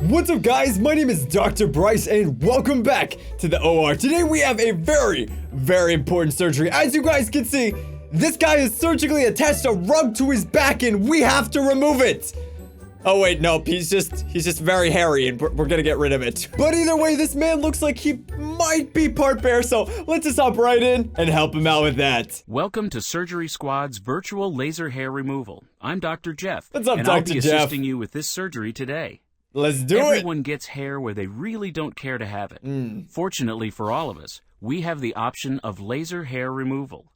What's up, guys? My name is Dr. Bryce, and welcome back to the OR. Today we have a very, very important surgery. As you guys can see, this guy is surgically attached a rug to his back, and we have to remove it. Oh wait, nope, he's just very hairy, and we're gonna get rid of it. But either way, this man looks like he might be part bear, so let's just hop right in and help him out with that. Welcome to Surgery Squad's virtual laser hair removal. I'm Dr. Jeff. What's up, and Dr. I'll be Jeff? assisting you with this surgery today. Let's do it. Everyone gets hair where they really don't care to have it. Fortunately for all of us, we have the option of laser hair removal.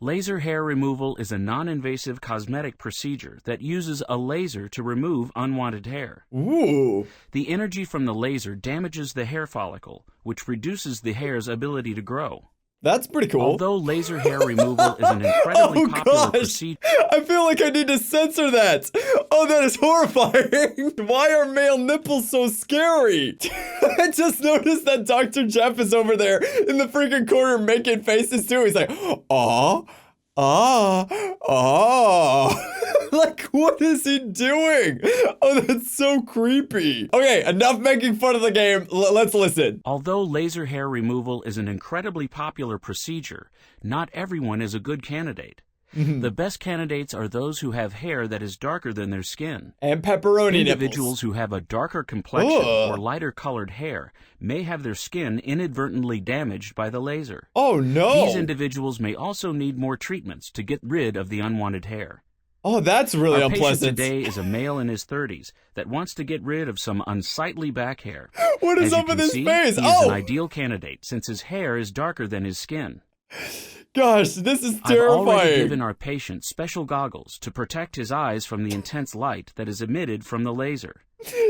Laser hair removal is a non-invasive cosmetic procedure that uses a laser to remove unwanted hair. Ooh. The energy from the laser damages the hair follicle, which reduces the hair's ability to grow. That's pretty cool. Although laser hair removal is an incredibly popular procedure. I feel like I need to censor that. Oh, that is horrifying. Why are male nipples so scary? I just noticed that Dr. Jeff is over there in the freaking corner making faces too. He's like, like, what is he doing? Oh, that's so creepy. Okay, enough making fun of the game. Let's listen. Although laser hair removal is an incredibly popular procedure, not everyone is a good candidate. The best candidates are those who have hair that is darker than their skin. And pepperoni Individuals nipples. who have a darker complexion or lighter colored hair may have their skin inadvertently damaged by the laser. Oh, no. These individuals may also need more treatments to get rid of the unwanted hair. Oh, that's really Our patient unpleasant. today is a male in his 30s that wants to get rid of some unsightly back hair. What is As you up with can his see, face? He is an ideal candidate since his hair is darker than his skin. Gosh, this is I've already terrifying. given our patient special goggles to protect his eyes from the intense light that is emitted from the laser.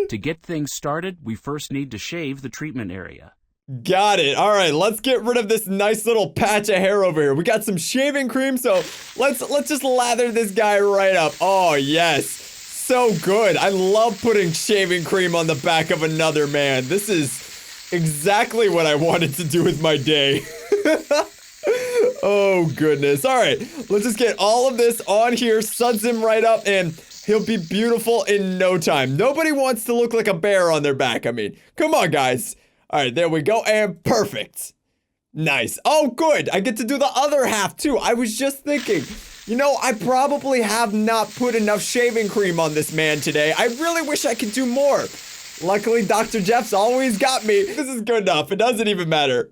To get things started, we first need to shave the treatment area. Got it. All right, let's get rid of this nice little patch of hair over here. We got some shaving cream, so let's just lather this guy right up. Oh, yes. So good. I love putting shaving cream on the back of another man. This is exactly what I wanted to do with my day. Oh, goodness. All right, let's just get all of this on here, suds him right up, and he'll be beautiful in no time. Nobody wants to look like a bear on their back. I mean, come on, guys. All right, there we go, and perfect. Nice. Oh, good. I get to do the other half, too. I was just thinking, you know, I probably have not put enough shaving cream on this man today. I really wish I could do more. Luckily, Dr. Jeff's always got me. This is good enough. It doesn't even matter.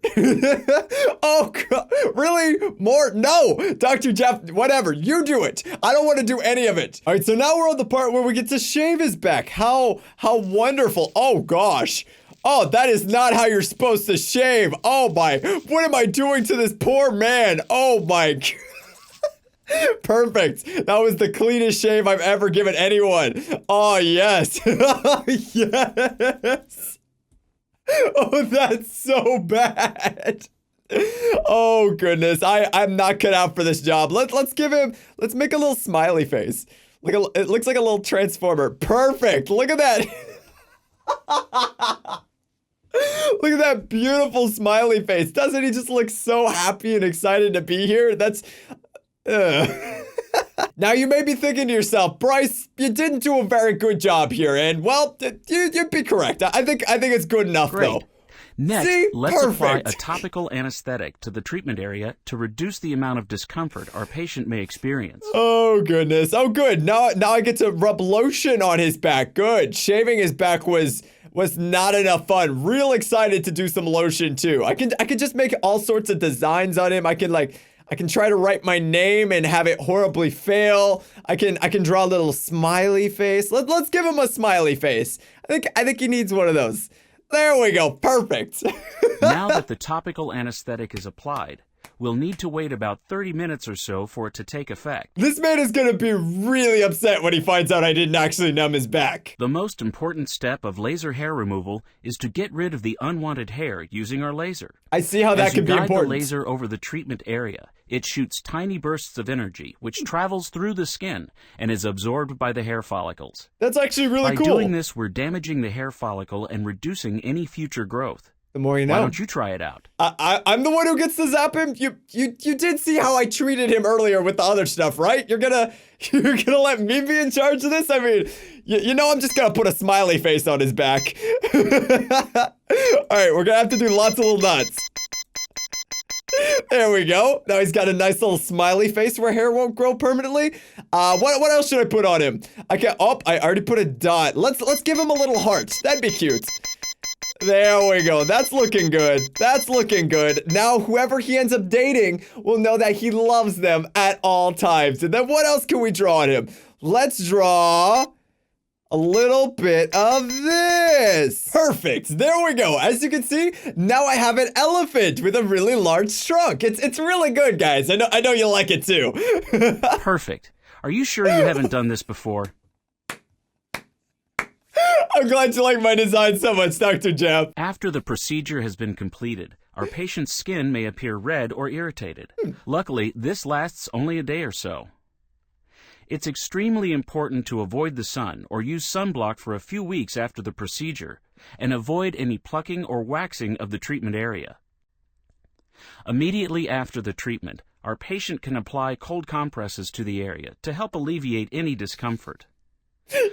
Oh, God. Really? More? No. Dr. Jeff, whatever. You do it. I don't want to do any of it. All right, so now we're on the part where we get to shave his back. How wonderful. Oh, gosh. Oh, that is not how you're supposed to shave. Oh, my. What am I doing to this poor man? Oh, my God. Perfect. That was the cleanest shave I've ever given anyone. Oh, yes. Yes. Oh, that's so bad. Oh, goodness. I'm not cut out for this job. Let's make a little smiley face. It looks like a little transformer. Perfect. Look at that. Look at that beautiful smiley face. Doesn't he just look so happy and excited to be here? That's... Now you may be thinking to yourself, Bryce, you didn't do a very good job here, and well, you'd be correct. I think it's good enough. Great. Though. Next, See? let's apply Perfect. a topical anesthetic to the treatment area to reduce the amount of discomfort our patient may experience. Oh goodness. Oh good. Now I get to rub lotion on his back. Good. Shaving his back was not enough fun. Real excited to do some lotion too. I can just make all sorts of designs on him. I can try to write my name and have it horribly fail. I can draw a little smiley face. Let's give him a smiley face. I think he needs one of those. There we go. Perfect. Now that the topical anesthetic is applied, we'll need to wait about 30 minutes or so for it to take effect. This man is gonna be really upset when he finds out I didn't actually numb his back. The most important step of laser hair removal is to get rid of the unwanted hair using our laser. I see how that As you could be guide important. the laser over the treatment area, it shoots tiny bursts of energy, which travels through the skin and is absorbed by the hair follicles. That's actually really By cool. doing this, we're damaging the hair follicle and reducing any future growth. The more you know. Why don't you try it out? I'm the one who gets to zap him. You did see how I treated him earlier with the other stuff, right? You're gonna let me be in charge of this? I mean, you know I'm just gonna put a smiley face on his back. All right, we're gonna have to do lots of little dots. There we go. Now he's got a nice little smiley face where hair won't grow permanently. What else should I put on him? I already put a dot. Let's give him a little heart. That'd be cute. There we go. That's looking good. That's looking good. Now, whoever he ends up dating will know that he loves them at all times. And then what else can we draw on him? Let's draw a little bit of this. Perfect. There we go. As you can see, now I have an elephant with a really large trunk. It's really good, guys. I know you like it too. Perfect. Are you sure you haven't done this before? I'm glad you like my design so much, Dr. Jeff. After the procedure has been completed, our patient's skin may appear red or irritated. Luckily, this lasts only a day or so. It's extremely important to avoid the sun or use sunblock for a few weeks after the procedure, and avoid any plucking or waxing of the treatment area. Immediately after the treatment, our patient can apply cold compresses to the area to help alleviate any discomfort.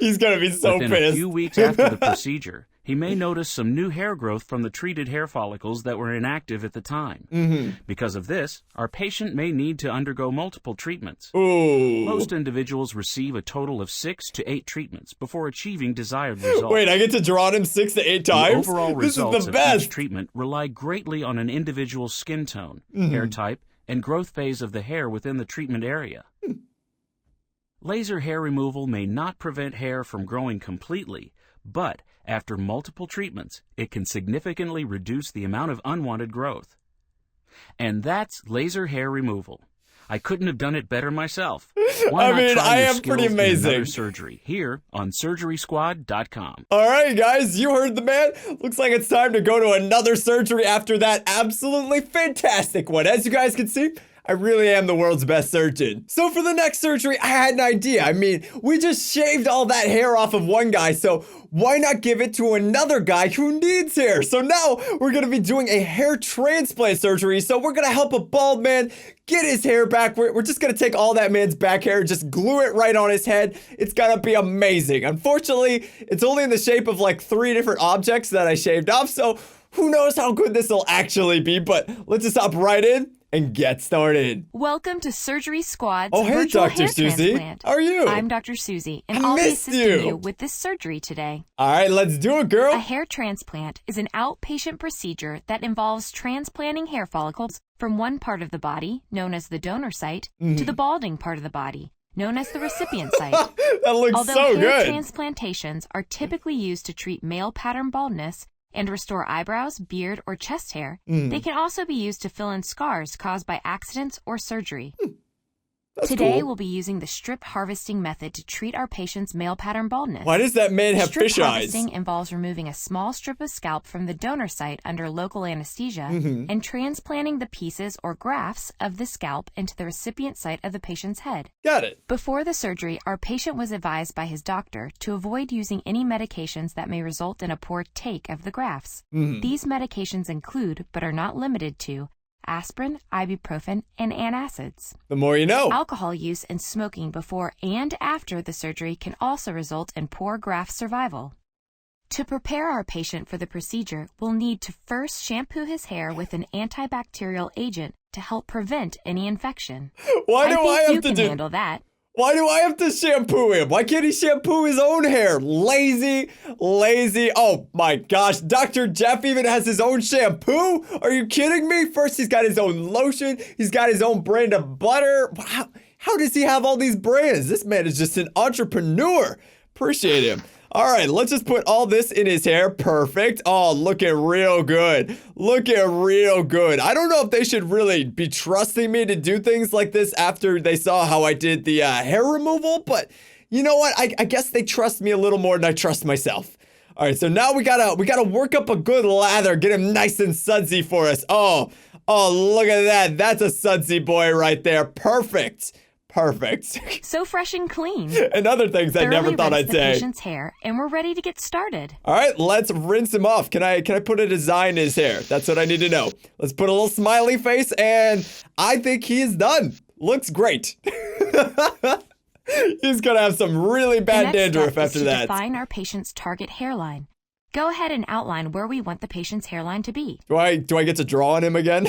He's gonna be so Within pissed. a few weeks after the procedure, he may notice some new hair growth from the treated hair follicles that were inactive at the time. Because of this, our patient may need to undergo multiple treatments. Ooh. Most individuals receive a total of 6 to 8 treatments before achieving desired results. Wait, I get to draw on him 6 to 8 times? The overall This is results the of best. each treatment rely greatly on an individual's skin tone, hair type, and growth phase of the hair within the treatment area. Laser hair removal may not prevent hair from growing completely, but after multiple treatments, it can significantly reduce the amount of unwanted growth. And that's laser hair removal. I couldn't have done it better myself. Why not try I your am skills pretty in amazing. another surgery here on SurgerySquad.com. All right, guys, you heard the man. Looks like it's time to go to another surgery after that absolutely fantastic one. As you guys can see, I really am the world's best surgeon. So for the next surgery, I had an idea. I mean, we just shaved all that hair off of one guy, so why not give it to another guy who needs hair? So now we're gonna be doing a hair transplant surgery. So we're gonna help a bald man get his hair back. We're just gonna take all that man's back hair and just glue it right on his head. It's gonna be amazing. Unfortunately, it's only in the shape of like 3 different objects that I shaved off, so who knows how good this will actually be, but let's just hop right in and get started. Welcome to Surgery Squad's Oh, hey, virtual Dr. hair Susie. transplant. How are you? I'm Dr. Susie, and I I'll be missed assisting you. you with this surgery today. All right, let's do it, girl. A hair transplant is an outpatient procedure that involves transplanting hair follicles from one part of the body, known as the donor site, to the balding part of the body, known as the recipient site. That looks Although so hair good. transplantations are typically used to treat male pattern baldness and restore eyebrows, beard, or chest hair, they can also be used to fill in scars caused by accidents or surgery. That's Today, cool. we'll be using the strip harvesting method to treat our patient's male pattern baldness. Why does that man have Strip fish eyes? harvesting involves removing a small strip of scalp from the donor site under local anesthesia and transplanting the pieces or grafts of the scalp into the recipient site of the patient's head. Got it. Before the surgery, our patient was advised by his doctor to avoid using any medications that may result in a poor take of the grafts. These medications include, but are not limited to, aspirin, ibuprofen, and antacids. The more you know. Alcohol use and smoking before and after the surgery can also result in poor graft survival. To prepare our patient for the procedure, we'll need to first shampoo his hair with an antibacterial agent to help prevent any infection. Why do I think have you to can do? handle that. Why do I have to shampoo him? Why can't he shampoo his own hair? Lazy, lazy. Oh my gosh, Dr. Jeff even has his own shampoo? Are you kidding me? First, he's got his own lotion. He's got his own brand of butter. How does he have all these brands? This man is just an entrepreneur. Appreciate him. All right, let's just put all this in his hair. Perfect. Oh, looking real good. Looking real good. I don't know if they should really be trusting me to do things like this after they saw how I did the hair removal, but you know what? I guess they trust me a little more than I trust myself. All right, so now we gotta work up a good lather, get him nice and sudsy for us. Oh, look at that. That's a sudsy boy right there. Perfect. Perfect. So fresh and clean. And other things I never thought I'd the say. patient's hair, and we're ready to get started. All right, let's rinse him off. Can I put a design in his hair? That's what I need to know. Let's put a little smiley face, and I think he is done. Looks great. He's gonna have some really bad dandruff after that. Define our patient's target hairline. Go ahead and outline where we want the patient's hairline to be. Do I get to draw on him again?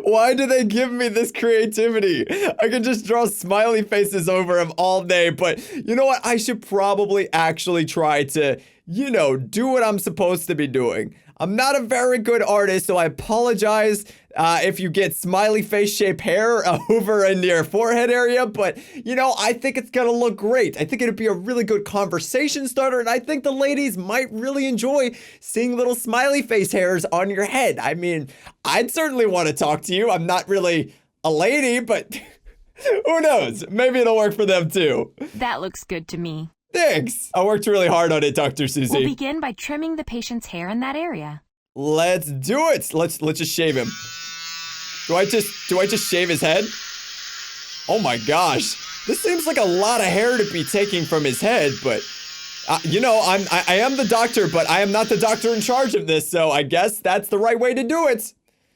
Why do they give me this creativity? I can just draw smiley faces over him all day, but you know what? I should probably actually try to, do what I'm supposed to be doing. I'm not a very good artist, so I apologize if you get smiley face shaped hair over in your forehead area, but I think it's gonna look great. I think it'd be a really good conversation starter, and I think the ladies might really enjoy seeing little smiley face hairs on your head. I mean, I'd certainly want to talk to you. I'm not really a lady, but who knows? Maybe it'll work for them too. That looks good to me. Thanks. I worked really hard on it, Dr. Susie. We'll begin by trimming the patient's hair in that area. Let's do it. Let's just shave him. Do I just shave his head? Oh my gosh. This seems like a lot of hair to be taking from his head, but I am the doctor, but I am not the doctor in charge of this, so I guess that's the right way to do it.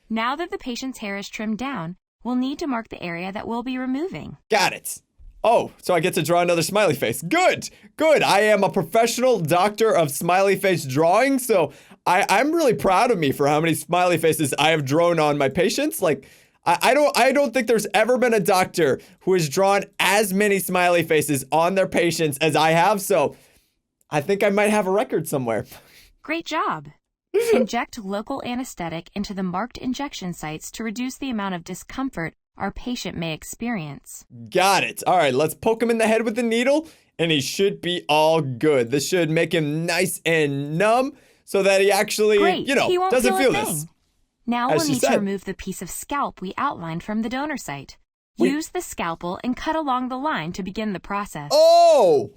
Now that the patient's hair is trimmed down, we'll need to mark the area that we'll be removing. Got it. Oh, so I get to draw another smiley face. Good. I am a professional doctor of smiley face drawing, so I'm really proud of me for how many smiley faces I have drawn on my patients. Like, I don't think there's ever been a doctor who has drawn as many smiley faces on their patients as I have, so I think I might have a record somewhere. Great job. Inject local anesthetic into the marked injection sites to reduce the amount of discomfort our patient may experience. Got it. All right, let's poke him in the head with the needle, and he should be all good. This should make him nice and numb so that he actually, he won't doesn't feel a this. thing. Now As we'll she need said. to remove the piece of scalp we outlined from the donor site. Use the scalpel and cut along the line to begin the process. Oh,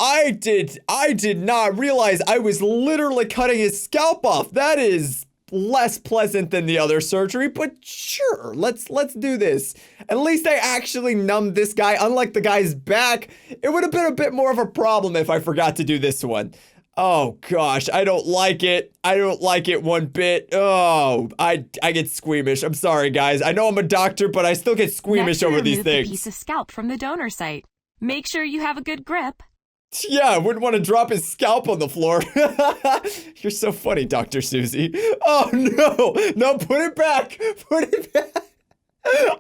I did not realize I was literally cutting his scalp off. That is less pleasant than the other surgery, but sure, let's do this. At least I actually numbed this guy, unlike the guy's back. It would have been a bit more of a problem if I forgot to do this one. Oh gosh, I don't like it. I don't like it one bit. Oh, I get squeamish. I'm sorry, guys. I know I'm a doctor, but I still get squeamish over these things. Next, remove the piece of scalp from the donor site. Make sure you have a good grip. Yeah, I wouldn't want to drop his scalp on the floor. You're so funny, Dr. Susie. Oh, no, put it back.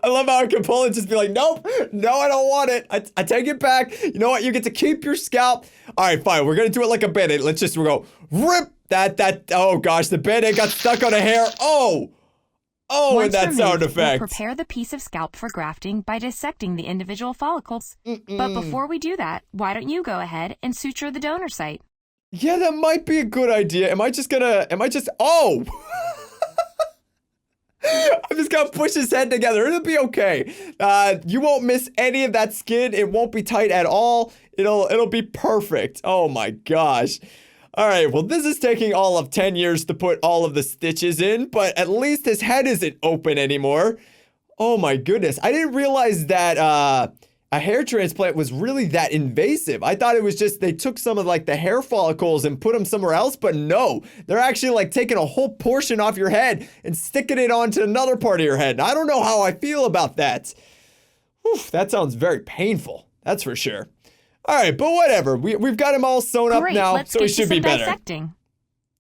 I love how I can pull it and just be like, nope, no, I don't want it. I take it back. You know what? You get to keep your scalp. All right, fine. We're going to do it like a Band-Aid. We'll go, rip that. Oh, gosh, the Band-Aid got stuck on a hair. Oh, and that sound effect. We'll prepare the piece of scalp for grafting by dissecting the individual follicles. But before we do that, why don't you go ahead and suture the donor site? Yeah, that might be a good idea. Oh! I'm just gonna push his head together. It'll be okay. You won't miss any of that skin. It won't be tight at all. It'll be perfect. Oh my gosh. All right, well, this is taking all of 10 years to put all of the stitches in, but at least his head isn't open anymore. Oh my goodness. I didn't realize that a hair transplant was really that invasive. I thought it was just they took some of like the hair follicles and put them somewhere else, but no. They're actually like taking a whole portion off your head and sticking it onto another part of your head. I don't know how I feel about that. Whew, that sounds very painful. That's for sure. All right, but whatever. We've got him all sewn up now, so he should be better. Dissecting.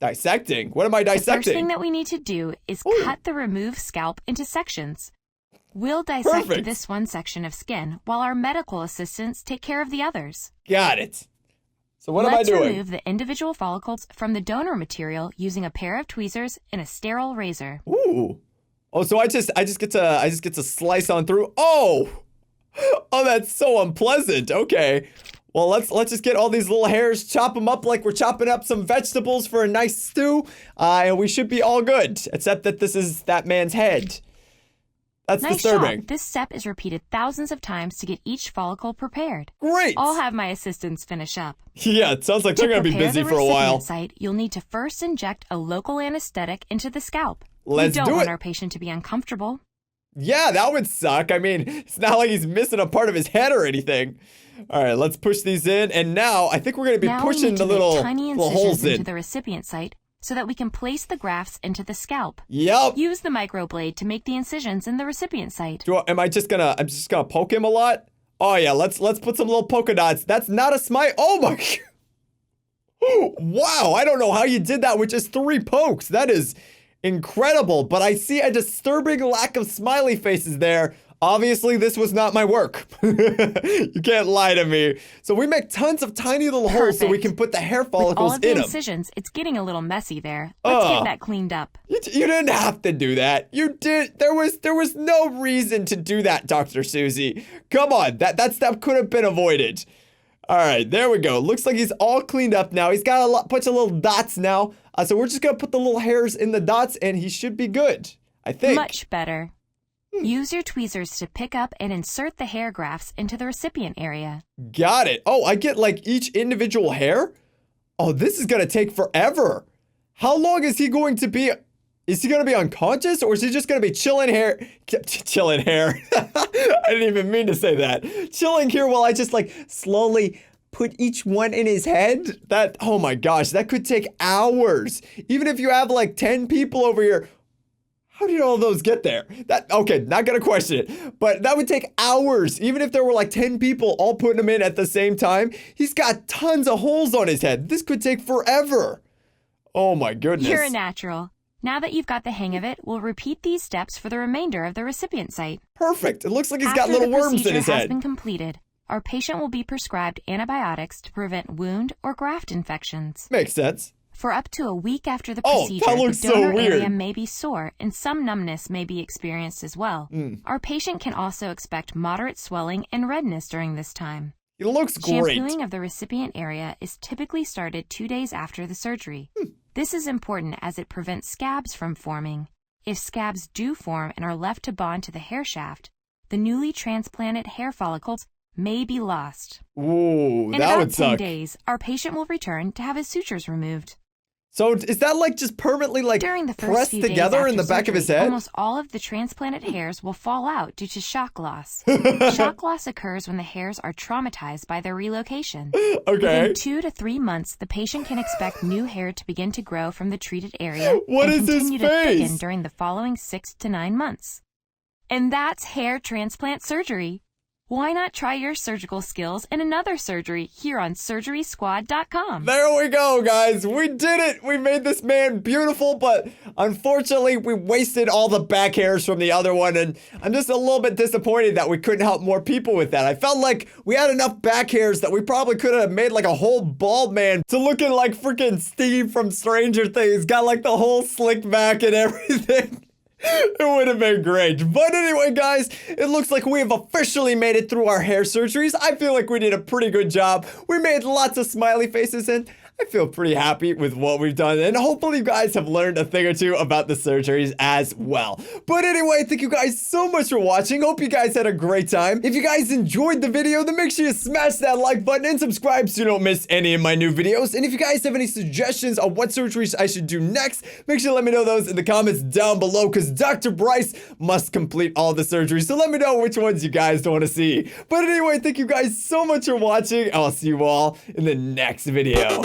Dissecting? What am I dissecting? The first thing that we need to do is cut the removed scalp into sections. We'll dissect this one section of skin while our medical assistants take care of the others. Got it. So what am I doing? Let's remove the individual follicles from the donor material using a pair of tweezers and a sterile razor. Ooh. Oh, so I just get to slice on through. Oh, that's so unpleasant. Okay. Well, let's just get all these little hairs, chop them up like we're chopping up some vegetables for a nice stew, and we should be all good, except that this is that man's head. That's nice disturbing. Shot. This step is repeated thousands of times to get each follicle prepared. Great. I'll have my assistants finish up. Yeah, it sounds like they're going to be busy for a while. Site, you'll need to first inject a local anesthetic into the scalp. Let's we don't do want it. our patient to be uncomfortable. Yeah, that would suck. I mean, it's not like he's missing a part of his head or anything. All right, let's push these in. And now I think we're going to be Now pushing we need the to make little tiny holes incisions into in. the recipient site so that we can place the grafts into the scalp. Yep. Use the microblade to make the incisions in the recipient site. I'm just gonna poke him a lot? Oh yeah, let's put some little polka dots. That's not a smile. Oh my Wow, I don't know how you did that with just 3 pokes. That is incredible, but I see a disturbing lack of smiley faces there. Obviously, this was not my work. You can't lie to me. So we make tons of tiny little holes so we can put the hair With all follicles of the in them. incisions, it's getting a little messy there. Let's get that cleaned up. You didn't have to do that. You did. There was no reason to do that, Dr. Susie. Come on, that step could have been avoided. All right, there we go. Looks like he's all cleaned up now. He's got a bunch of little dots now. So we're just gonna put the little hairs in the dots, and he should be good. I think. Much better. Use your tweezers to pick up and insert the hair grafts into the recipient area. Got it. Oh, I get like each individual hair? Oh, this is gonna take forever. How long is he going to be? Is he gonna be unconscious, or is he just gonna be chilling here? Chilling here. I didn't even mean to say that. Chilling here while I just like slowly put each one in his head? Oh my gosh, that could take hours. Even if you have like 10 people over here. How did all those get there? Okay, not gonna question it, but that would take hours. Even if there were like 10 people all putting them in at the same time, he's got tons of holes on his head. This could take forever. Oh my goodness. You're a natural. Now that you've got the hang of it, we'll repeat these steps for the remainder of the recipient site. Perfect. It looks like he's got little worms in his After the procedure has head. been completed, our patient will be prescribed antibiotics to prevent wound or graft infections. Makes sense. For up to a week after the Oh, procedure, that looks the so donor weird. area may be sore and some numbness may be experienced as well. Our patient can also expect moderate swelling and redness during this time. It looks great. Shampooing of the recipient area is typically started 2 days after the surgery. This is important as it prevents scabs from forming. If scabs do form and are left to bond to the hair shaft, the newly transplanted hair follicles may be lost. Ooh, In that about would 10 suck. days, our patient will return to have his sutures removed. So is that like just permanently like During the first pressed few days together in after the back of his surgery, head? almost all of the transplanted hairs will fall out due to shock loss. Shock loss occurs when the hairs are traumatized by their relocation. Okay. Within 2 to 3 months, the patient can expect new hair to begin to grow from the treated area What and is his continue to thicken face? during the following 6 to 9 months. And that's hair transplant surgery. Why not try your surgical skills in another surgery here on SurgerySquad.com? There we go, guys. We did it. We made this man beautiful, but unfortunately, we wasted all the back hairs from the other one, and I'm just a little bit disappointed that we couldn't help more people with that. I felt like we had enough back hairs that we probably could have made like a whole bald man to looking like freaking Steve from Stranger Things. Got like the whole slick back and everything. It would have been great. But anyway, guys, it looks like we have officially made it through our hair surgeries. I feel like we did a pretty good job. We made lots of smiley faces, and I feel pretty happy with what we've done. And hopefully you guys have learned a thing or two about the surgeries as well. But anyway, thank you guys so much for watching. Hope you guys had a great time. If you guys enjoyed the video, then make sure you smash that like button and subscribe so you don't miss any of my new videos. And if you guys have any suggestions on what surgeries I should do next, make sure to let me know those in the comments down below, because Dr. Bryce must complete all the surgeries. So let me know which ones you guys want to see. But anyway, thank you guys so much for watching. I'll see you all in the next video.